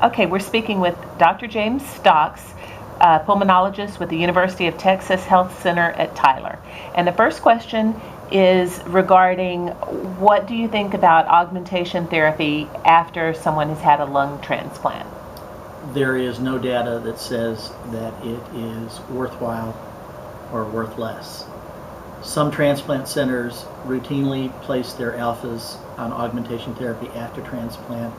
Okay, we're speaking with Dr. James Stocks, pulmonologist with the University of Texas Health Center at Tyler. And the first question is regarding what do you think about augmentation therapy after someone has had a lung transplant? There is no data that says that it is worthwhile or worth less. Some transplant centers routinely place their alphas on augmentation therapy after transplant.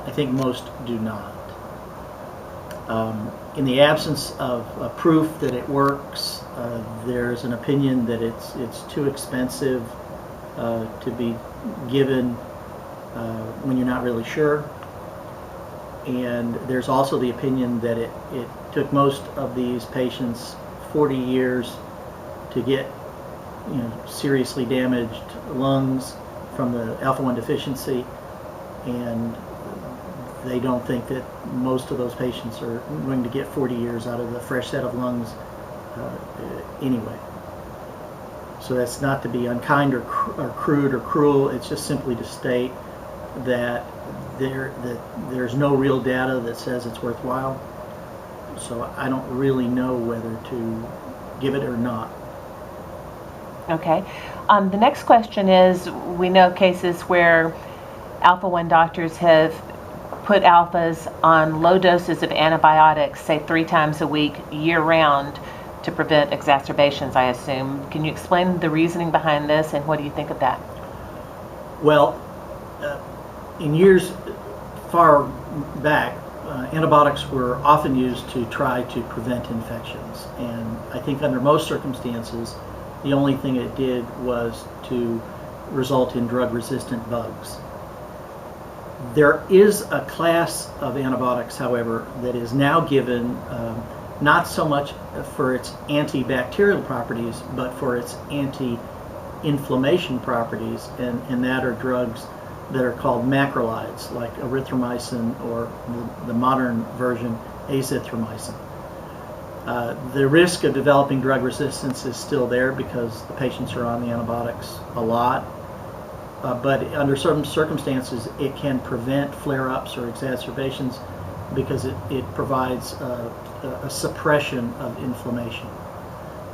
I think most do not. In the absence of proof that it works, there's an opinion that it's too expensive to be given when you're not really sure. And there's also the opinion that it took most of these patients 40 years to get seriously damaged lungs from the Alpha-1 deficiency, and they don't think that most of those patients are going to get 40 years out of a fresh set of lungs anyway. So that's not to be unkind or crude or cruel. It's just simply to state that there's no real data that says it's worthwhile. So I don't really know whether to give it or not. Okay. The next question is, we know cases where Alpha-1 doctors have put alphas on low doses of antibiotics, say 3 times a week, year-round, to prevent exacerbations, I assume. Can you explain the reasoning behind this, and what do you think of that? Well, in years far back, antibiotics were often used to try to prevent infections, and I think under most circumstances the only thing it did was to result in drug-resistant bugs. There is a class of antibiotics, however, that is now given not so much for its antibacterial properties, but for its anti-inflammation properties, and that are drugs that are called macrolides, like erythromycin or the modern version, azithromycin. The risk of developing drug resistance is still there because the patients are on the antibiotics a lot. But under certain circumstances, it can prevent flare-ups or exacerbations because it provides a suppression of inflammation.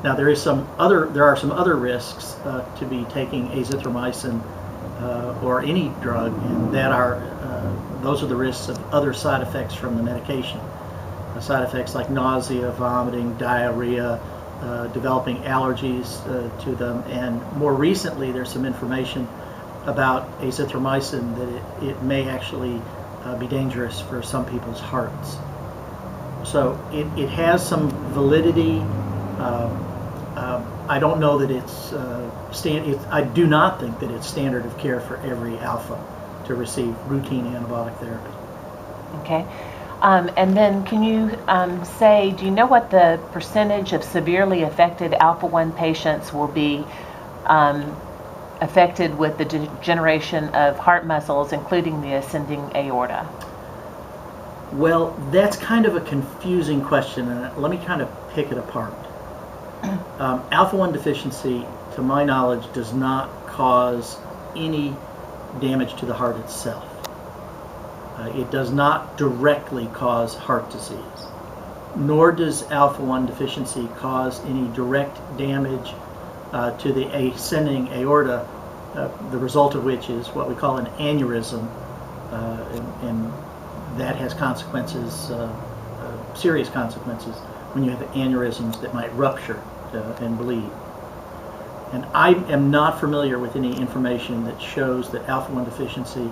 Now, there are some other risks to be taking azithromycin or any drug, and those are the risks of other side effects from the medication. Side effects like nausea, vomiting, diarrhea, developing allergies to them, and more recently, there's some information about azithromycin that it may actually be dangerous for some people's hearts. So it has some validity. I don't know that it's I do not think that it's standard of care for every alpha to receive routine antibiotic therapy. Okay. And then can you say, do you know what the percentage of severely affected Alpha-1 patients will be affected with the degeneration of heart muscles, including the ascending aorta? Well, that's kind of a confusing question, and let me kind of pick it apart. Alpha-1 deficiency, to my knowledge, does not cause any damage to the heart itself. It does not directly cause heart disease, nor does Alpha-1 deficiency cause any direct damage to the ascending aorta, the result of which is what we call an aneurysm, and that has consequences, serious consequences, when you have aneurysms that might rupture and bleed. And I am not familiar with any information that shows that Alpha-1 deficiency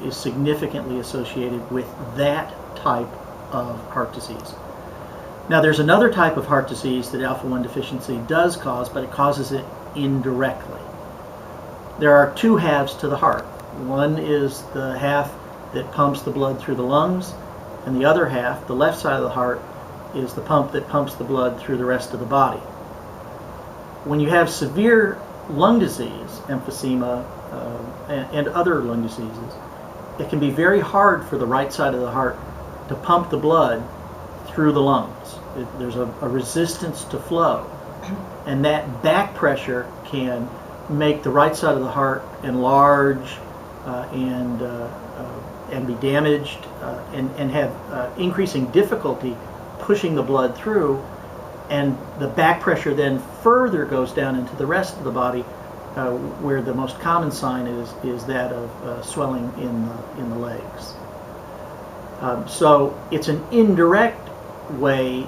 is significantly associated with that type of heart disease. Now, there's another type of heart disease that Alpha-1 deficiency does cause, but it causes it indirectly. There are 2 halves to the heart. One is the half that pumps the blood through the lungs, and the other half, the left side of the heart, is the pump that pumps the blood through the rest of the body. When you have severe lung disease, emphysema, and other lung diseases, it can be very hard for the right side of the heart to pump the blood through the lungs. There's a resistance to flow, and that back pressure can make the right side of the heart enlarge and and be damaged and have increasing difficulty pushing the blood through, and the back pressure then further goes down into the rest of the body, where the most common sign is that of swelling in the legs. So it's an indirect way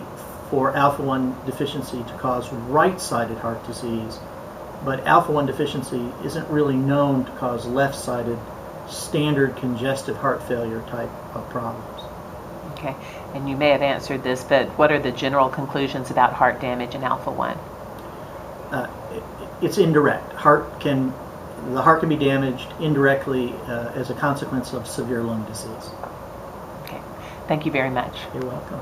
for alpha-1 deficiency to cause right-sided heart disease, but alpha-1 deficiency isn't really known to cause left-sided standard congestive heart failure type of problems. Okay, and you may have answered this, but what are the general conclusions about heart damage in alpha-1? It's indirect. The heart can be damaged indirectly as a consequence of severe lung disease. Okay, thank you very much. You're welcome.